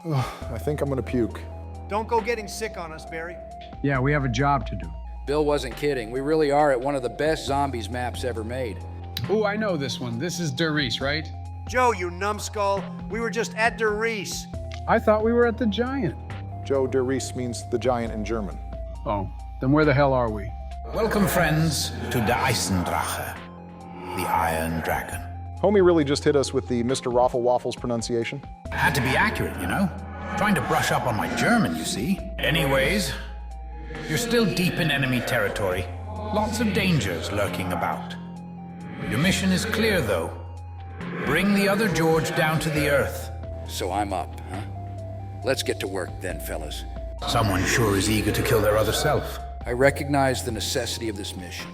I think I'm gonna puke. Don't go getting sick on us, Barry. Yeah, we have a job to do. Bill wasn't kidding. We really are at one of the best zombies maps ever made. Oh, I know this one. This is Der Reese, right? Joe, you numbskull. We were just at Der Reese. I thought we were at the Giant. Joe, Der Reese means the giant in German. Oh, then where the hell are we? Welcome, friends, to the Eisendrache, the Iron Dragon. Homie really just hit us with the Mr. Raffle Waffles pronunciation. Had to be accurate, you know? Trying to brush up on my German, you see. Anyways, you're still deep in enemy territory. Lots of dangers lurking about. Your mission is clear, though. Bring the other George down to the Earth. So I'm up, huh? Let's get to work then, fellas. Someone sure is eager to kill their other self. I recognize the necessity of this mission,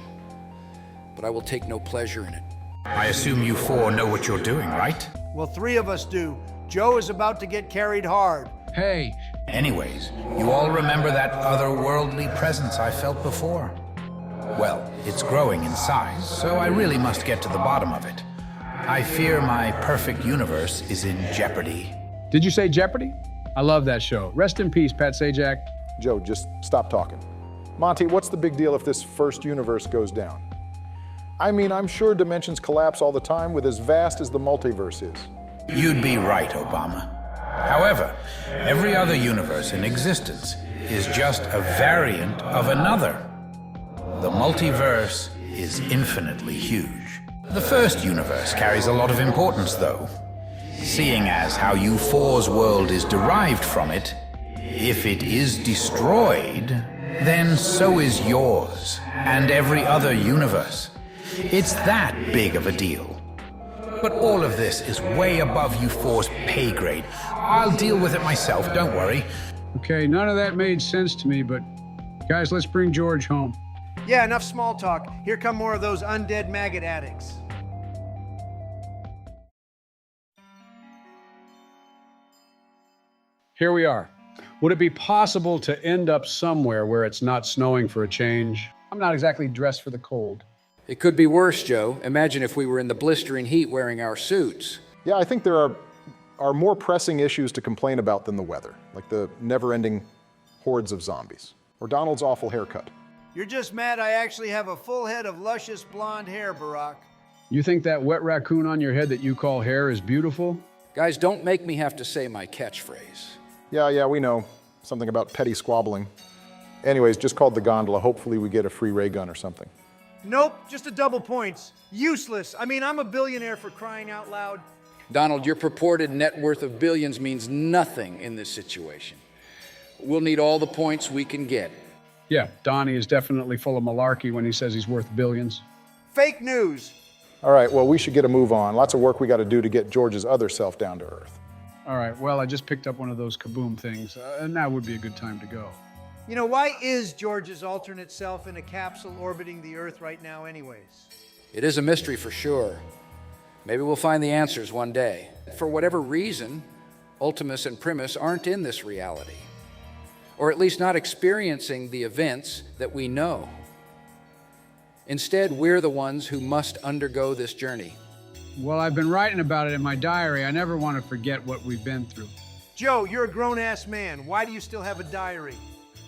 but I will take no pleasure in it. I assume you four know what you're doing, right? Well, 3 of us do. Joe is about to get carried hard. Hey, Anyways, you all remember that otherworldly presence I felt before? Well, it's growing in size, so I really must get to the bottom of it. I fear my perfect universe is in jeopardy. did you say Jeopardy? I love that show. Rest in peace, Pat Sajak. Joe, just stop talking. Monty, what's the big deal if this first universe goes down? I mean, I'm sure dimensions collapse all the time with as vast as the multiverse is. You'd be right, Obama. However, every other universe in existence is just a variant of another. The multiverse is infinitely huge. The first universe carries a lot of importance, though, seeing as how you four's world is derived from it. If it is destroyed, then so is yours and every other universe. It's that big of a deal. But all of this is way above you four's pay grade. I'll deal with it myself, don't worry. Okay, none of that made sense to me, but guys, let's bring George home. Yeah, enough small talk. Here come more of those undead maggot addicts. Here we are. Would it be possible to end up somewhere where it's not snowing for a change? I'm not exactly dressed for the cold. It could be worse, Joe. Imagine if we were in the blistering heat wearing our suits. Yeah, I think there are more pressing issues to complain about than the weather, like the never-ending hordes of zombies, or Donald's awful haircut. You're just mad I actually have a full head of luscious blonde hair, Barack. You think that wet raccoon on your head that you call hair is beautiful? Guys, don't make me have to say my catchphrase. Yeah, we know. Something about petty squabbling. Anyways, just called the gondola. Hopefully we get a free ray gun or something. Nope, just a double points. Useless. I mean, I'm a billionaire for crying out loud. Donald, your purported net worth of billions means nothing in this situation. We'll need all the points we can get. Yeah, Donnie is definitely full of malarkey when he says he's worth billions. Fake news. All right, well, we should get a move on. Lots of work we got to do to get George's other self down to earth. All right, well, I just picked up one of those kaboom things, and now would be a good time to go. You know, why is George's alternate self in a capsule orbiting the Earth right now anyways? It is a mystery for sure. Maybe we'll find the answers one day. For whatever reason, Ultimus and Primus aren't in this reality, or at least not experiencing the events that we know. Instead, we're the ones who must undergo this journey. Well, I've been writing about it in my diary. I never want to forget what we've been through. Joe, you're a grown-ass man. Why do you still have a diary?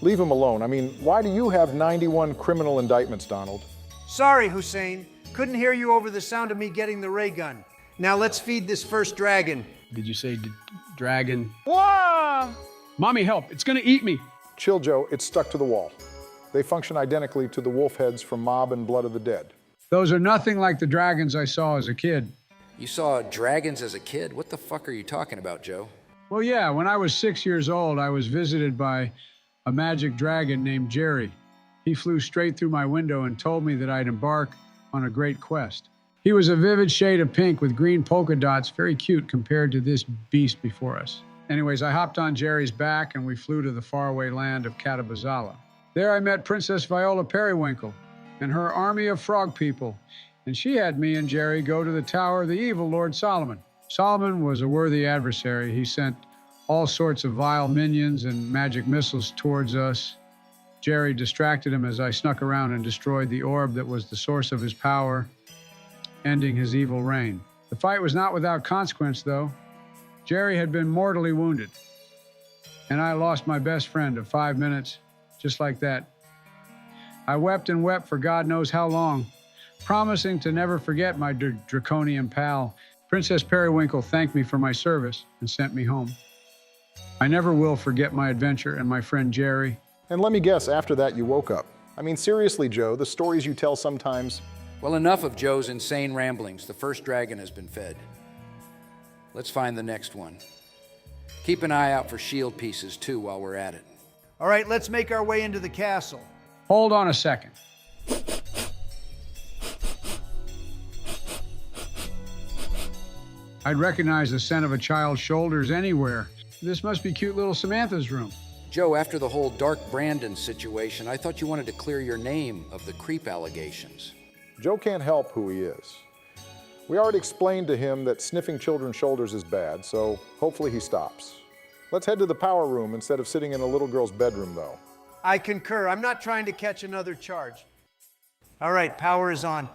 Leave him alone. I mean, why do you have 91 criminal indictments, Donald? Sorry, Hussein. Couldn't hear you over the sound of me getting the ray gun. Now let's feed this first dragon. Did you say dragon? Whoa! Mommy, help. It's going to eat me. Chill, Joe. It's stuck to the wall. They function identically to the wolf heads from Mob and Blood of the Dead. Those are nothing like the dragons I saw as a kid. You saw dragons as a kid? What the fuck are you talking about, Joe? Well, yeah, when I was 6 years old, I was visited by a magic dragon named Jerry. He flew straight through my window and told me that I'd embark on a great quest. He was a vivid shade of pink with green polka dots, very cute compared to this beast before us. Anyways, I hopped on Jerry's back and we flew to the faraway land of Catabazala. There I met Princess Viola Periwinkle and her army of frog people, and she had me and Jerry go to the tower of the evil Lord Solomon. Solomon was a worthy adversary. He sent all sorts of vile minions and magic missiles towards us. Jerry distracted him as I snuck around and destroyed the orb that was the source of his power, ending his evil reign. The fight was not without consequence, though. Jerry had been mortally wounded. and I lost my best friend of 5 minutes, just like that. I wept and wept for God knows how long, promising to never forget my draconian pal. Princess Periwinkle thanked me for my service and sent me home. I never will forget my adventure and my friend Jerry. And let me guess, after that you woke up. I mean, seriously, Joe, the stories you tell sometimes... Well, enough of Joe's insane ramblings. The first dragon has been fed. Let's find the next one. Keep an eye out for shield pieces, too, while we're at it. All right, let's make our way into the castle. Hold on a second. I'd recognize the scent of a child's shoulders anywhere. This must be cute little Samantha's room. Joe, after the whole Dark Brandon situation, I thought you wanted to clear your name of the creep allegations. Joe can't help who he is. We already explained to him that sniffing children's shoulders is bad, so hopefully he stops. Let's head to the power room instead of sitting in a little girl's bedroom, though. I concur. I'm not trying to catch another charge. All right, power is on.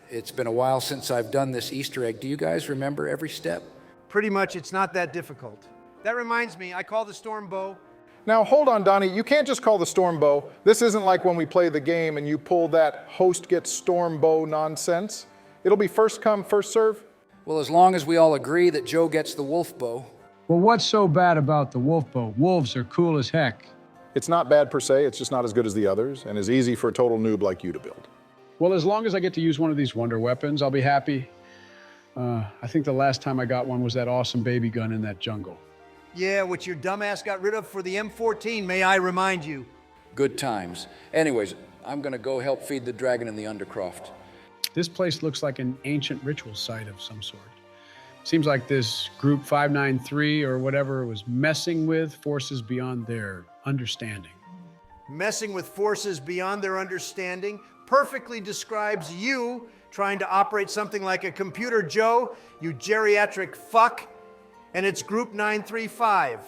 It's been a while since I've done this Easter egg. Do you guys remember every step? Pretty much, it's not that difficult. That reminds me, I call the storm bow. Now, hold on, Donnie. You can't just call the storm bow. This isn't like when we play the game and you pull that host gets storm bow nonsense. It'll be first come, first serve. Well, as long as we all agree that Joe gets the wolf bow. Well, what's so bad about the wolf bow? Wolves are cool as heck. It's not bad per se, it's just not as good as the others and is easy for a total noob like you to build. Well, as long as I get to use one of these wonder weapons, I'll be happy. I think the last time I got one was that awesome baby gun in that jungle. Yeah, which your dumbass got rid of for the M14, may I remind you. Good times. Anyways, I'm gonna go help feed the dragon in the Undercroft. This place looks like an ancient ritual site of some sort. Seems like this group 593 or whatever was messing with forces beyond their understanding. Messing with forces beyond their understanding perfectly describes you trying to operate something like a computer, Joe, you geriatric fuck, and it's group 935.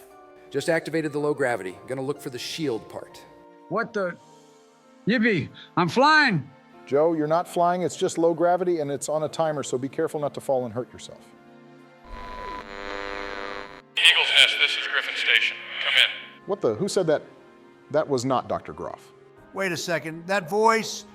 Just activated the low gravity. Gonna look for the shield part. What the? Yippee, I'm flying! Joe, you're not flying, it's just low gravity and it's on a timer, so be careful not to fall and hurt yourself. Eagle's Nest, this is Griffin Station. Come in. What the? Who said that? That was not Dr. Groff. Wait a second, that voice,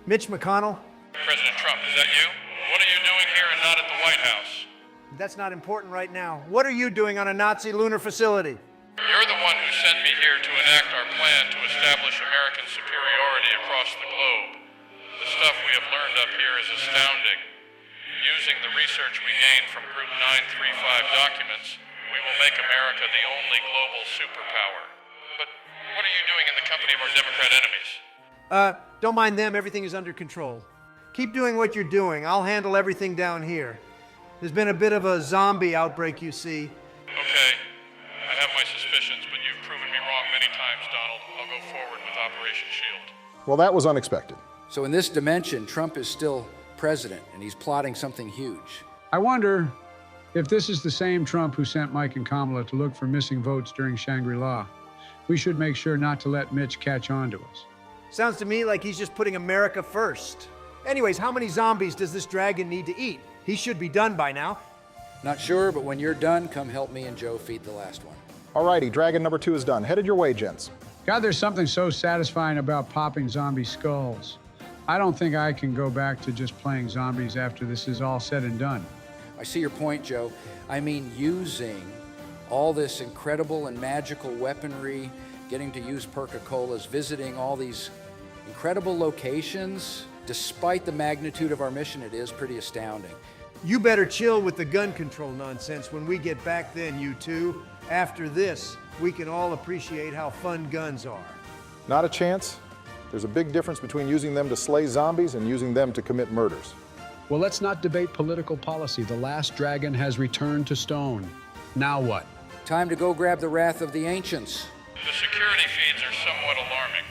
Mitch McConnell? President Trump, is that you? What are you doing here and not at the White House? That's not important right now. What are you doing on a Nazi lunar facility? You're the one who sent me here to enact our plan to establish American superiority across the globe. The stuff we have learned up here is astounding. Using the research we gained from Group 935 documents, we will make America the only global superpower. But what are you doing in the company of our Democrat enemies? Don't mind them, everything is under control. Keep doing what you're doing. I'll handle everything down here. There's been a bit of a zombie outbreak, you see. Okay. I have my suspicions, but you've proven me wrong many times, Donald. I'll go forward with Operation Shield. Well, that was unexpected. So in this dimension, Trump is still president, and he's plotting something huge. I wonder if this is the same Trump who sent Mike and Kamala to look for missing votes during Shangri-La. We should make sure not to let Mitch catch on to us. Sounds to me like he's just putting America first. Anyways, how many zombies does this dragon need to eat? He should be done by now. Not sure, but when you're done, come help me and Joe feed the last one. Alrighty, dragon number 2 is done. Headed your way, gents. God, there's something so satisfying about popping zombie skulls. I don't think I can go back to just playing zombies after this is all said and done. I see your point, Joe. I mean, using all this incredible and magical weaponry, getting to use Perca-Colas, visiting all these incredible locations, despite the magnitude of our mission, it is pretty astounding. You better chill with the gun control nonsense when we get back then, you two. After this, we can all appreciate how fun guns are. Not a chance. There's a big difference between using them to slay zombies and using them to commit murders. Well, let's not debate political policy. The last dragon has returned to stone. Now what? Time to go grab the wrath of the ancients. The security feeds are somewhat alarming.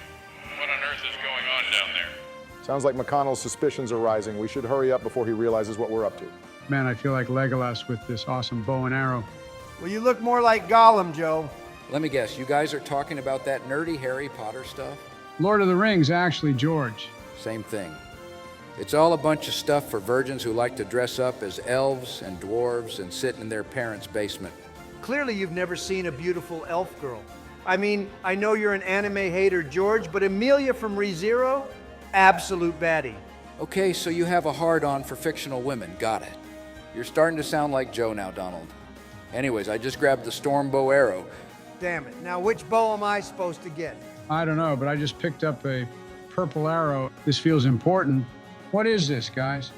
What on earth is going on down there? Sounds like McConnell's suspicions are rising. We should hurry up before he realizes what we're up to. Man, I feel like Legolas with this awesome bow and arrow. Well, you look more like Gollum, Joe. Let me guess, you guys are talking about that nerdy Harry Potter stuff? Lord of the Rings, actually, George. Same thing. It's all a bunch of stuff for virgins who like to dress up as elves and dwarves and sit in their parents' basement. Clearly, you've never seen a beautiful elf girl. I mean, I know you're an anime hater, George, but Amelia from ReZero, absolute baddie. Okay, so you have a hard-on for fictional women. Got it. You're starting to sound like Joe now, Donald. Anyways, I just grabbed the storm bow arrow. Damn it. Now, which bow am I supposed to get? I don't know, but I just picked up a purple arrow. This feels important. What is this, guys?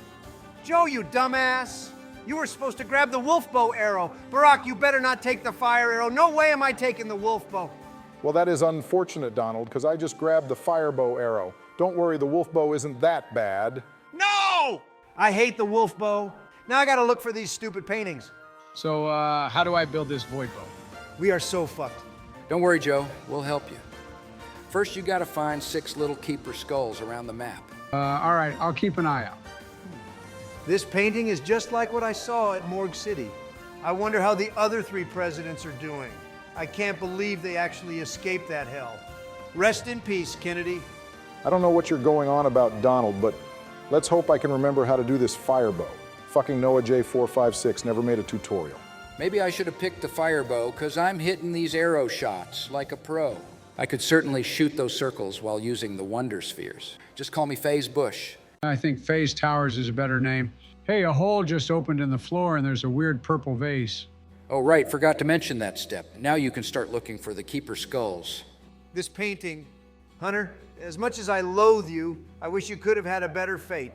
Joe, you dumbass. You were supposed to grab the wolf bow arrow. Barack, you better not take the fire arrow. No way am I taking the wolf bow. Well, that is unfortunate, Donald, because I just grabbed the fire bow arrow. Don't worry, the wolf bow isn't that bad. No! I hate the wolf bow. Now I gotta look for these stupid paintings. So, how do I build this void bow? We are so fucked. Don't worry, Joe. We'll help you. First, you gotta find 6 little keeper skulls around the map. All right, I'll keep an eye out. This painting is just like what I saw at Morgue City. I wonder how the other 3 presidents are doing. I can't believe they actually escaped that hell. Rest in peace, Kennedy. I don't know what you're going on about, Donald, but let's hope I can remember how to do this fire bow. Fucking Noah J456 never made a tutorial. Maybe I should have picked the fire bow, because I'm hitting these arrow shots like a pro. I could certainly shoot those circles while using the Wonder Spheres. Just call me Faze Bush. I think Phase Towers is a better name. Hey, a hole just opened in the floor and there's a weird purple vase. Oh, right, forgot to mention that step. Now you can start looking for the keeper skulls. This painting, Hunter, as much as I loathe you, I wish you could have had a better fate.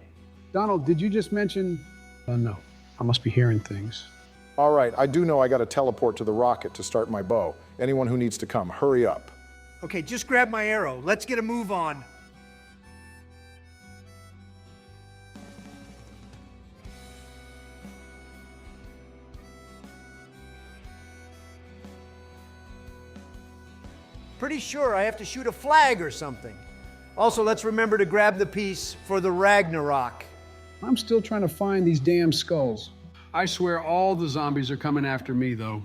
Donald, did you just mention... no, I must be hearing things. All right, I do know I gotta teleport to the rocket to start my bow. Anyone who needs to come, hurry up. Okay, just grab my arrow. Let's get a move on. Pretty sure I have to shoot a flag or something. Also, let's remember to grab the piece for the Ragnarok. I'm still trying to find these damn skulls. I swear all the zombies are coming after me, though.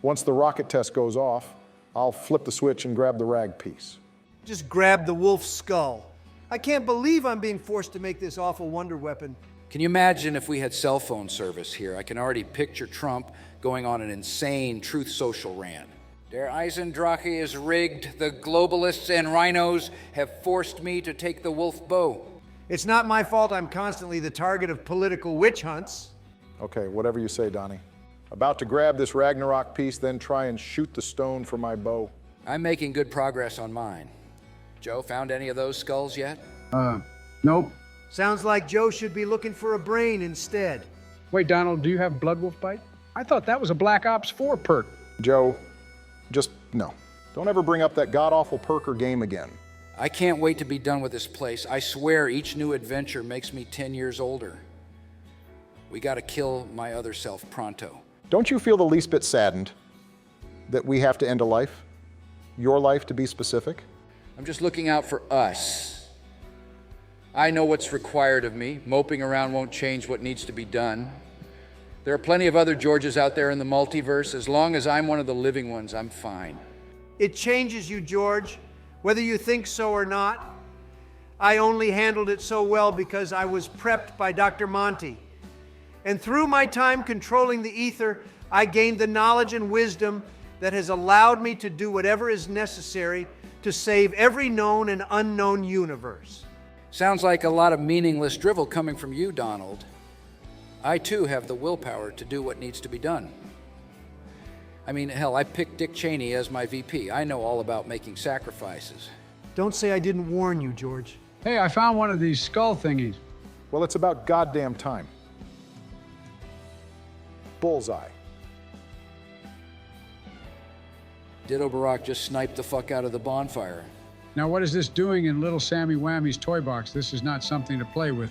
Once the rocket test goes off, I'll flip the switch and grab the rag piece. Just grab the wolf's skull. I can't believe I'm being forced to make this awful wonder weapon. Can you imagine if we had cell phone service here? I can already picture Trump going on an insane Truth Social rant. Der Eisendrache is rigged. The globalists and rhinos have forced me to take the wolf bow. It's not my fault I'm constantly the target of political witch hunts. Okay, whatever you say, Donnie. About to grab this Ragnarok piece, then try and shoot the stone for my bow. I'm making good progress on mine. Joe, found any of those skulls yet? Nope. Sounds like Joe should be looking for a brain instead. Wait, Donald, do you have Blood Wolf Bite? I thought that was a Black Ops 4 perk. Joe, just no. Don't ever bring up that god-awful perk or game again. I can't wait to be done with this place. I swear each new adventure makes me 10 years older. We gotta kill my other self pronto. Don't you feel the least bit saddened that we have to end a life? Your life, to be specific? I'm just looking out for us. I know what's required of me. Moping around won't change what needs to be done. There are plenty of other Georges out there in the multiverse. As long as I'm one of the living ones, I'm fine. It changes you, George, whether you think so or not. I only handled it so well because I was prepped by Dr. Monty. And through my time controlling the ether, I gained the knowledge and wisdom that has allowed me to do whatever is necessary to save every known and unknown universe. Sounds like a lot of meaningless drivel coming from you, Donald. I too have the willpower to do what needs to be done. I mean, hell, I picked Dick Cheney as my VP. I know all about making sacrifices. Don't say I didn't warn you, George. Hey, I found one of these skull thingies. Well, it's about goddamn time. Bullseye. Ditto Barack just sniped the fuck out of the bonfire. Now, what is this doing in little Sammy Whammy's toy box? This is not something to play with.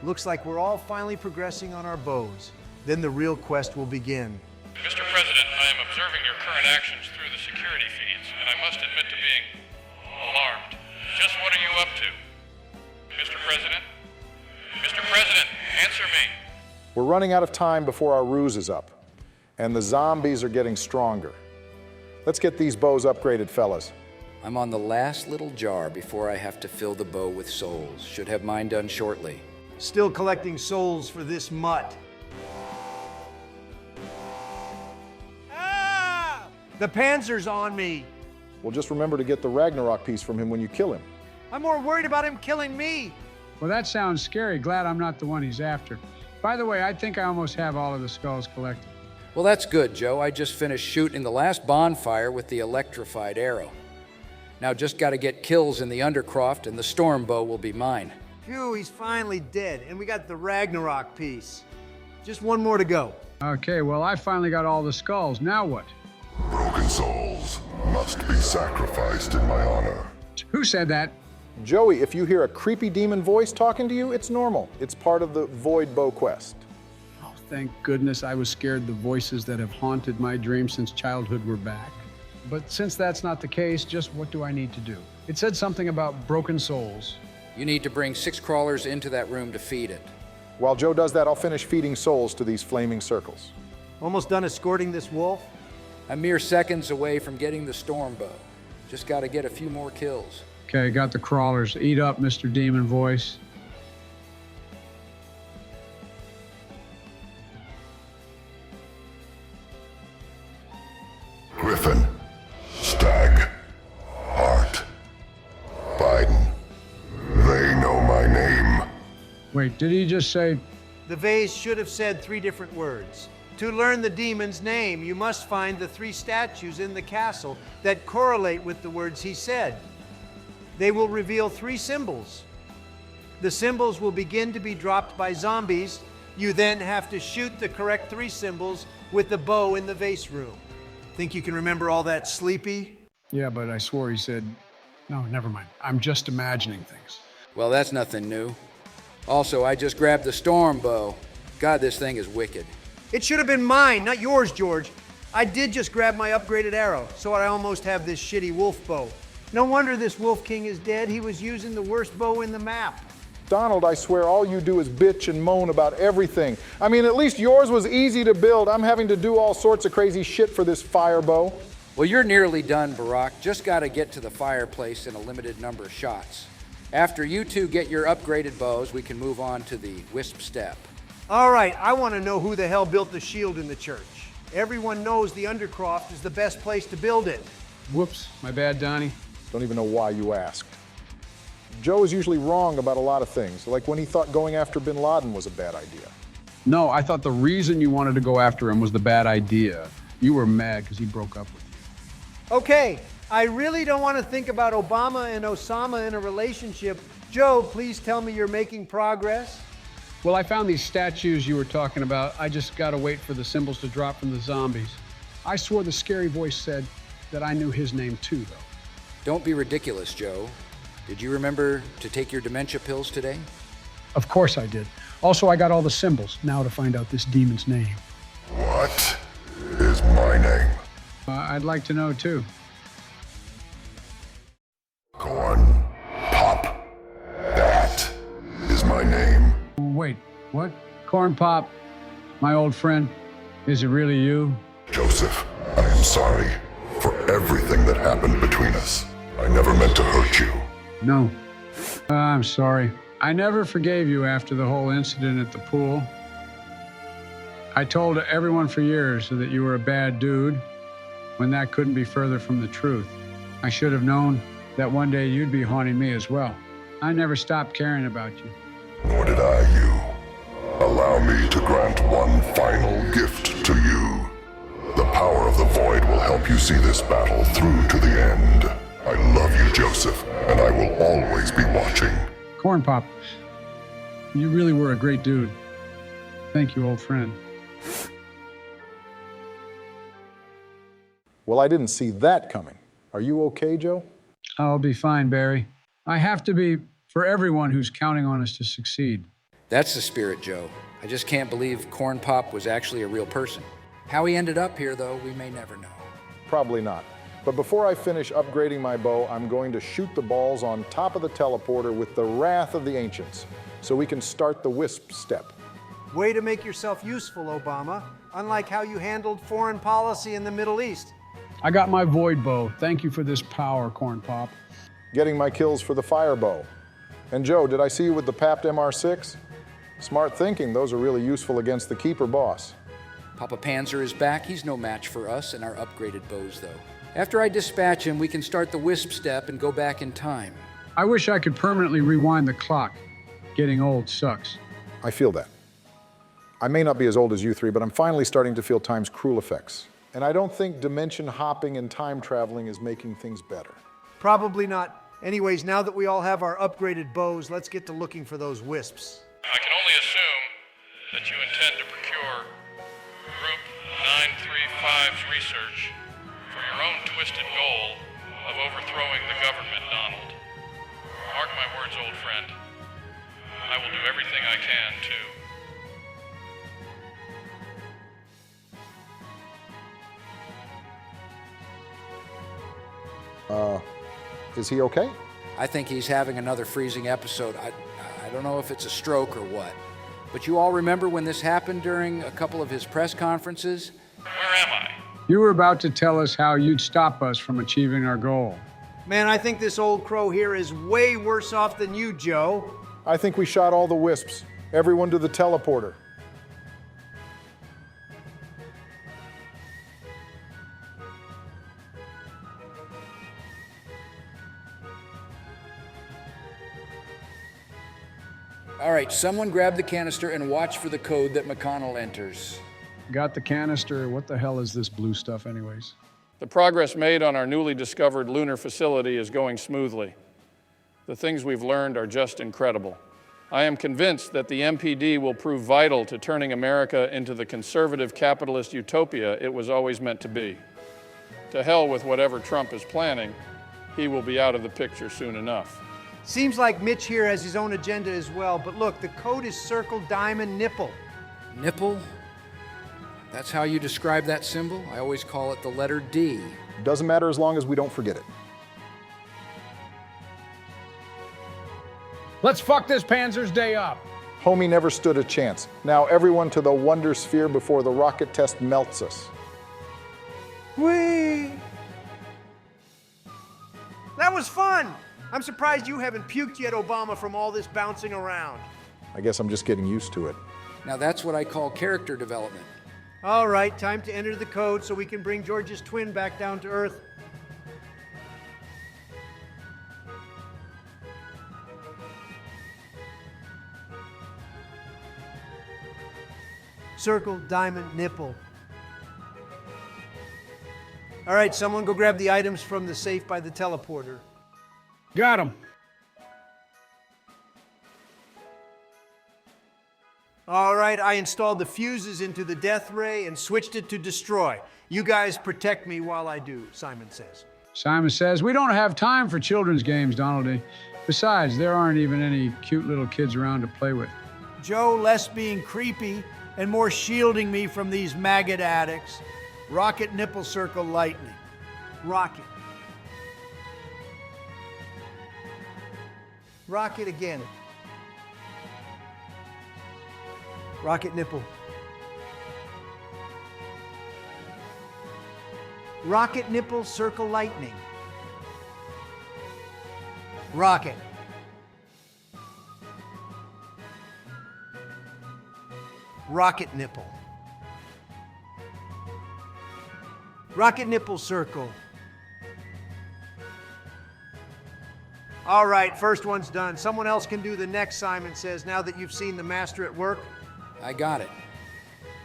Looks like we're all finally progressing on our bows. Then the real quest will begin. Mr. President, I am observing your current actions through the security feeds, and I must admit to being alarmed. Just what are you up to? Mr. President? Mr. President, answer me. We're running out of time before our ruse is up, and the zombies are getting stronger. Let's get these bows upgraded, fellas. I'm on the last little jar before I have to fill the bow with souls. Should have mine done shortly. Still collecting souls for this mutt. Ah! The Panzer's on me. Well, just remember to get the Ragnarok piece from him when you kill him. I'm more worried about him killing me. Well, that sounds scary. Glad I'm not the one he's after. By the way, I think I almost have all of the skulls collected. Well, that's good, Joe. I just finished shooting the last bonfire with the electrified arrow. Now just got to get kills in the Undercroft, and the storm bow will be mine. Phew, he's finally dead, and we got the Ragnarok piece. Just one more to go. Okay, well, I finally got all the skulls. Now what? Broken souls must be sacrificed in my honor. Who said that? Joey, if you hear a creepy demon voice talking to you, it's normal. It's part of the Void Bow quest. Oh, thank goodness I was scared the voices that have haunted my dreams since childhood were back. But since that's not the case, just what do I need to do? It said something about broken souls. You need to bring 6 crawlers into that room to feed it. While Joe does that, I'll finish feeding souls to these flaming circles. Almost done escorting this wolf? I'm mere seconds away from getting the storm bow. Just got to get a few more kills. Okay, got the crawlers. Eat up, Mr. Demon Voice. Griffin, Stag, Hart, Biden. They know my name. Wait, did he just say... The vase should have said 3 different words. To learn the demon's name, you must find the 3 statues in the castle that correlate with the words he said. They will reveal 3 symbols. The symbols will begin to be dropped by zombies. You then have to shoot the correct 3 symbols with the bow in the vase room. Think you can remember all that, Sleepy? Yeah, but I swore he said... No, never mind. I'm just imagining things. Well, that's nothing new. Also, I just grabbed the storm bow. God, this thing is wicked. It should have been mine, not yours, George. I did just grab my upgraded arrow, so I almost have this shitty wolf bow. No wonder this Wolf King is dead. He was using the worst bow in the map. Donald, I swear all you do is bitch and moan about everything. I mean, at least yours was easy to build. I'm having to do all sorts of crazy shit for this fire bow. Well, you're nearly done, Barack. Just got to get to the fireplace in a limited number of shots. After you 2 get your upgraded bows, we can move on to the Wisp Step. All right, I want to know who the hell built the shield in the church. Everyone knows the Undercroft is the best place to build it. Whoops, my bad, Donnie. Don't even know why you asked. Joe is usually wrong about a lot of things, like when he thought going after bin Laden was a bad idea. No, I thought the reason you wanted to go after him was the bad idea. You were mad because he broke up with you. Okay, I really don't want to think about Obama and Osama in a relationship. Joe, please tell me you're making progress. Well, I found these statues you were talking about. I just got to wait for the symbols to drop from the zombies. I swore the scary voice said that I knew his name too, though. Don't be ridiculous, Joe. Did you remember to take your dementia pills today? Of course I did. Also, I got all the symbols. Now to find out this demon's name. What is my name? I'd like to know, too. Corn Pop. That is my name. Wait, what? Corn Pop, my old friend, is it really you? Joseph, I am sorry for everything that happened between us. I never meant to hurt you. No. I'm sorry. I never forgave you after the whole incident at the pool. I told everyone for years that you were a bad dude, when that couldn't be further from the truth. I should have known that one day you'd be haunting me as well. I never stopped caring about you. Nor did I you. Allow me to grant one final gift to you. The power of the Void will help you see this battle through to the end. I love you, Joseph, and I will always be watching. Corn Pop, you really were a great dude. Thank you, old friend. Well, I didn't see that coming. Are you okay, Joe? I'll be fine, Barry. I have to be for everyone who's counting on us to succeed. That's the spirit, Joe. I just can't believe Corn Pop was actually a real person. How he ended up here, though, we may never know. Probably not. But before I finish upgrading my bow, I'm going to shoot the balls on top of the teleporter with the wrath of the ancients, so we can start the Wisp Step. Way to make yourself useful, Obama, unlike how you handled foreign policy in the Middle East. I got my void bow. Thank you for this power, Corn Pop. Getting my kills for the fire bow. And Joe, did I see you with the PAPT MR6? Smart thinking, those are really useful against the Keeper boss. Papa Panzer is back. He's no match for us and our upgraded bows, though. After I dispatch him, we can start the wisp step and go back in time. I wish I could permanently rewind the clock. Getting old sucks. I feel that. I may not be as old as you three, but I'm finally starting to feel time's cruel effects. And I don't think dimension hopping and time traveling is making things better. Probably not. Anyways, now that we all have our upgraded bows, let's get to looking for those wisps. I can only assume that you intend to procure Group 935's research for your own twisted goal of overthrowing the government, Donald. Mark my words, old friend. I will do everything I can to. Is he okay? I think he's having another freezing episode. I don't know if it's a stroke or what. But you all remember when this happened during a couple of his press conferences? Where am I? You were about to tell us how you'd stop us from achieving our goal. Man, I think this old crow here is way worse off than you, Joe. I think we shot all the wisps. Everyone to the teleporter. All right, someone grab the canister and watch for the code that McConnell enters. Got the canister. What the hell is this blue stuff anyways? The progress made on our newly discovered lunar facility is going smoothly. The things we've learned are just incredible. I am convinced that the MPD will prove vital to turning America into the conservative capitalist utopia it was always meant to be. To hell with whatever Trump is planning, he will be out of the picture soon enough. Seems like Mitch here has his own agenda as well, but look, the code is circle, diamond, nipple. Nipple? That's how you describe that symbol? I always call it the letter D. Doesn't matter as long as we don't forget it. Let's fuck this Panzer's day up. Homie never stood a chance. Now everyone to the Wonder Sphere before the rocket test melts us. Whee! That was fun! I'm surprised you haven't puked yet, Obama, from all this bouncing around. I guess I'm just getting used to it. Now that's what I call character development. All right, time to enter the code so we can bring George's twin back down to Earth. Circle, diamond, nipple. All right, someone go grab the items from the safe by the teleporter. Got him. All right, I installed the fuses into the death ray and switched it to destroy. You guys protect me while I do, Simon says. Simon says, we don't have time for children's games, Donaldy. Besides, there aren't even any cute little kids around to play with. Joe, less being creepy and more shielding me from these maggot addicts. Rocket nipple circle lightning. Rocket. Rocket again. Rocket nipple. Rocket nipple circle lightning. Rocket. Rocket nipple. Rocket nipple circle. All right, first one's done. Someone else can do the next, Simon says, now that you've seen the master at work. I got it.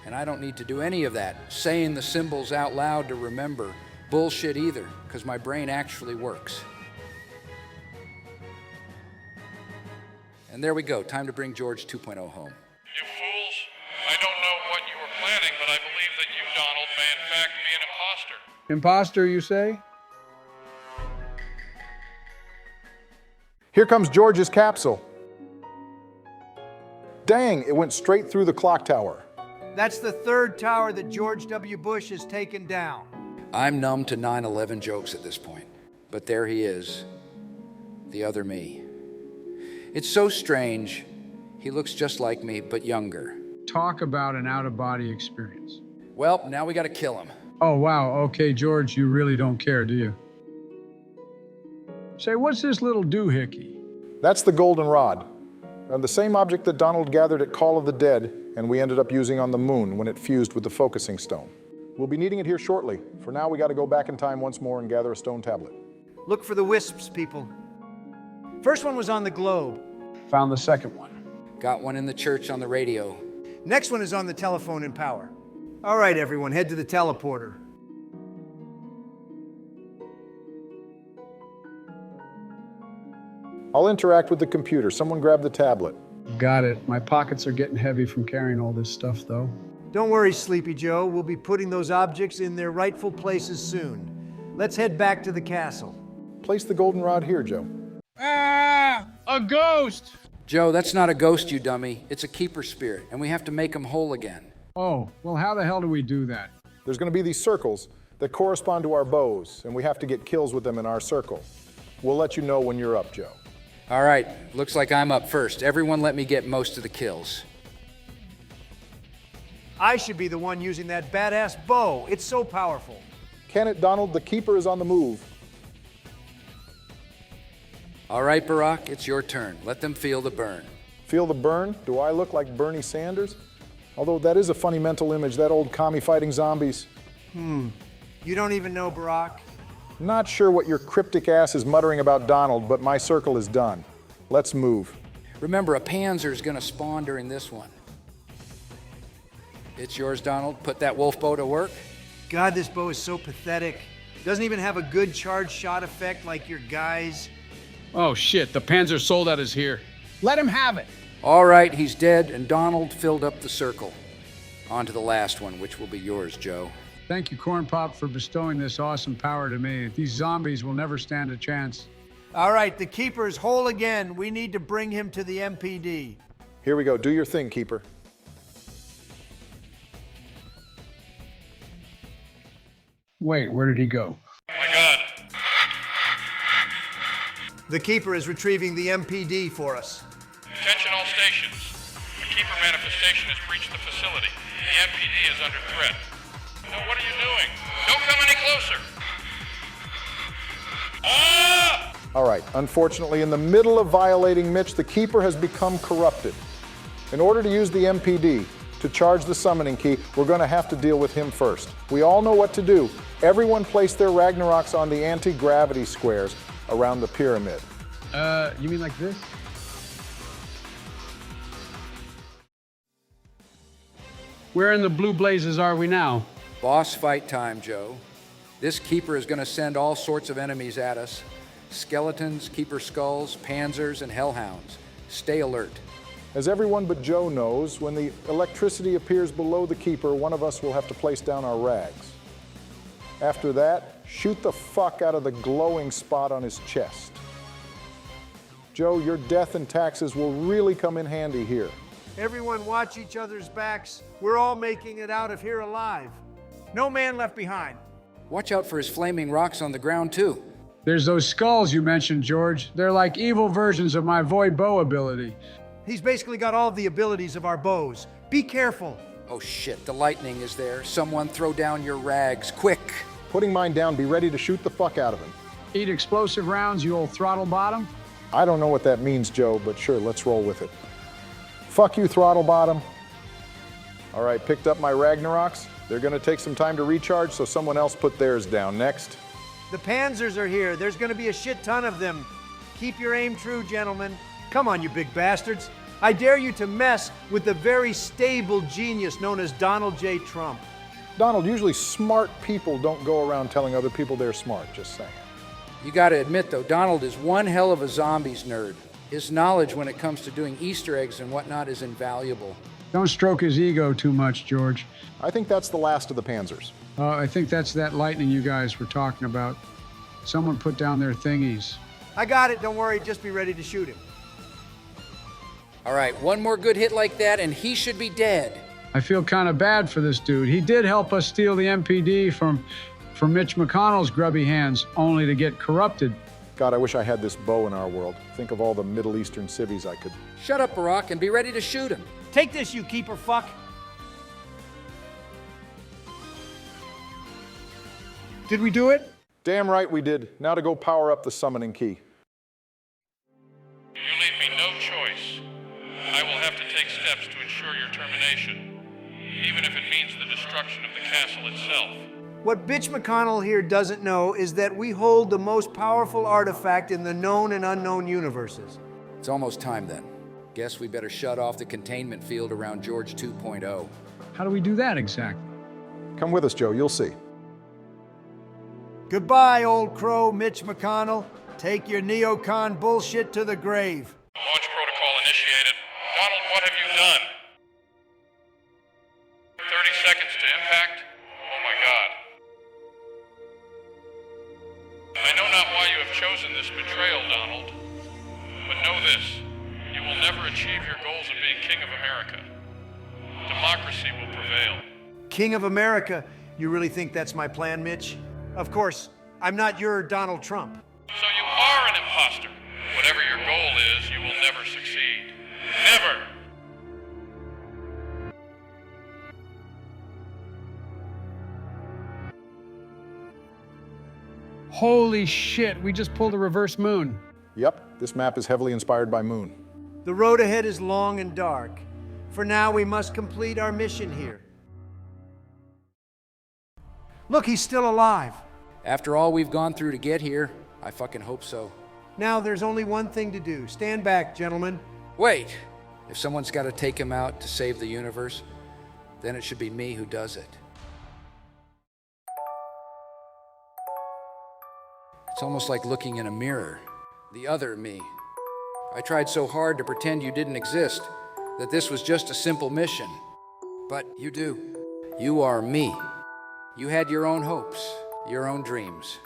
And I don't need to do any of that, saying the symbols out loud to remember. Bullshit either, because my brain actually works. And there we go, time to bring George 2.0 home. You fools, I don't know what you were planning, but I believe that you, Donald, may in fact be an imposter. Imposter, you say? Here comes George's capsule. Dang, it went straight through the clock tower. That's the third tower that George W. Bush has taken down. I'm numb to 9/11 jokes at this point, but there he is, the other me. It's so strange. He looks just like me, but younger. Talk about an out-of-body experience. Well, now we gotta kill him. Oh, wow. Okay, George, you really don't care, do you? Say, what's this little doohickey? That's the golden rod. The same object that Donald gathered at Call of the Dead and we ended up using on the moon when it fused with the focusing stone. We'll be needing it here shortly. For now, we gotta go back in time once more and gather a stone tablet. Look for the wisps, people. First one was on the globe. Found the second one. Got one in the church on the radio. Next one is on the telephone and power. All right, everyone, head to the teleporter. I'll interact with the computer. Someone grab the tablet. Got it. My pockets are getting heavy from carrying all this stuff, though. Don't worry, Sleepy Joe. We'll be putting those objects in their rightful places soon. Let's head back to the castle. Place the goldenrod here, Joe. Ah! A ghost! Joe, that's not a ghost, you dummy. It's a keeper spirit, and we have to make him whole again. Oh, well, how the hell do we do that? There's gonna be these circles that correspond to our bows, and we have to get kills with them in our circle. We'll let you know when you're up, Joe. All right, looks like I'm up first. Everyone let me get most of the kills. I should be the one using that badass bow. It's so powerful. Can it, Donald? The keeper is on the move. All right, Barack, it's your turn. Let them feel the burn. Feel the burn? Do I look like Bernie Sanders? Although that is a funny mental image, that old commie fighting zombies. You don't even know Barack? Not sure what your cryptic ass is muttering about Donald, but my circle is done. Let's move. Remember, a panzer's gonna spawn during this one. It's yours, Donald. Put that wolf bow to work. God, this bow is so pathetic. Doesn't even have a good charge shot effect like your guys. Oh, shit. The Panzer Soldat is here. Let him have it. All right, he's dead, and Donald filled up the circle. On to the last one, which will be yours, Joe. Thank you, Corn Pop, for bestowing this awesome power to me. These zombies will never stand a chance. All right, the keeper's whole again. We need to bring him to the MPD. Here we go. Do your thing, keeper. Wait, where did he go? Oh my God. The keeper is retrieving the MPD for us. Attention all stations. A keeper manifestation has breached the facility. The MPD is under threat. No, what are you doing? Don't come any closer. Ah! All right, unfortunately, in the middle of violating Mitch, the keeper has become corrupted. In order to use the MPD to charge the summoning key, we're going to have to deal with him first. We all know what to do. Everyone place their Ragnaroks on the anti-gravity squares around the pyramid. You mean like this? Where in the blue blazes are we now? Boss fight time, Joe. This keeper is gonna send all sorts of enemies at us. Skeletons, keeper skulls, panzers, and hellhounds. Stay alert. As everyone but Joe knows, when the electricity appears below the keeper, one of us will have to place down our rags. After that, shoot the fuck out of the glowing spot on his chest. Joe, your death and taxes will really come in handy here. Everyone watch each other's backs. We're all making it out of here alive. No man left behind. Watch out for his flaming rocks on the ground, too. There's those skulls you mentioned, George. They're like evil versions of my void bow ability. He's basically got all of the abilities of our bows. Be careful. Oh shit, the lightning is there. Someone throw down your rags, quick. Putting mine down, be ready to shoot the fuck out of him. Eat explosive rounds, you old throttle bottom? I don't know what that means, Joe, but sure, let's roll with it. Fuck you, throttle bottom. All right, picked up my Ragnaroks. They're gonna take some time to recharge, so someone else put theirs down next. The panzers are here. There's gonna be a shit ton of them. Keep your aim true, gentlemen. Come on, you big bastards. I dare you to mess with the very stable genius known as Donald J. Trump. Donald, usually smart people don't go around telling other people they're smart, just saying. You gotta admit, though, Donald is one hell of a zombies nerd. His knowledge when it comes to doing Easter eggs and whatnot is invaluable. Don't stroke his ego too much, George. I think that's the last of the Panzers. I think that's that lightning you guys were talking about. Someone put down their thingies. I got it, don't worry, just be ready to shoot him. All right, one more good hit like that and he should be dead. I feel kind of bad for this dude. He did help us steal the MPD from Mitch McConnell's grubby hands, only to get corrupted. God, I wish I had this bow in our world. Think of all the Middle Eastern civvies I could... Shut up, Barack, and be ready to shoot him. Take this, you keeper fuck. Did we do it? Damn right we did. Now to go power up the summoning key. You leave me no choice. I will have to take steps to ensure your termination. even if it means the destruction of the castle itself. What Bitch McConnell here doesn't know is that we hold the most powerful artifact in the known and unknown universes. It's almost time then. Guess we better shut off the containment field around George 2.0. How do we do that exactly? Come with us, Joe, you'll see. Goodbye, old crow Mitch McConnell. Take your neocon bullshit to the grave. Launch protocol initiated. Donald, what have you done? 30 seconds to impact? Oh my God. I know not why you have chosen this betrayal, Donald, but know this. You will never achieve your goals of being King of America. Democracy will prevail. King of America? You really think that's my plan, Mitch? Of course, I'm not your Donald Trump. So you are an imposter. Whatever your goal is, you will never succeed. Never! Holy shit, we just pulled a reverse moon. Yep, this map is heavily inspired by Moon. The road ahead is long and dark. For now, we must complete our mission here. Look, he's still alive. After all we've gone through to get here, I fucking hope so. Now there's only one thing to do. Stand back, gentlemen. Wait! If someone's got to take him out to save the universe, then it should be me who does it. It's almost like looking in a mirror. The other me. I tried so hard to pretend you didn't exist, that this was just a simple mission. But you do. You are me. You had your own hopes, your own dreams,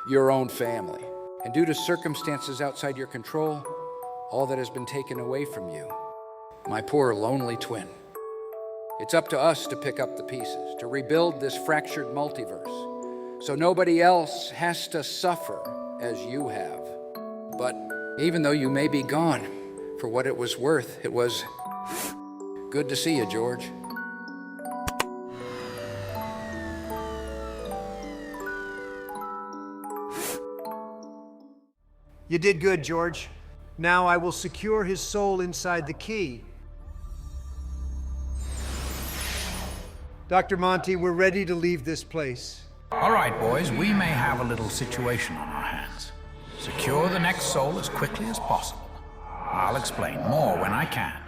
your own family. And due to circumstances outside your control, all that has been taken away from you. My poor lonely twin. It's up to us to pick up the pieces, to rebuild this fractured multiverse, so nobody else has to suffer as you have. But even though you may be gone, for what it was worth, it was good to see you, George. You did good, George. Now I will secure his soul inside the key. Dr. Monty, we're ready to leave this place. All right, boys, we may have a little situation on our hands. Secure the next soul as quickly as possible. I'll explain more when I can.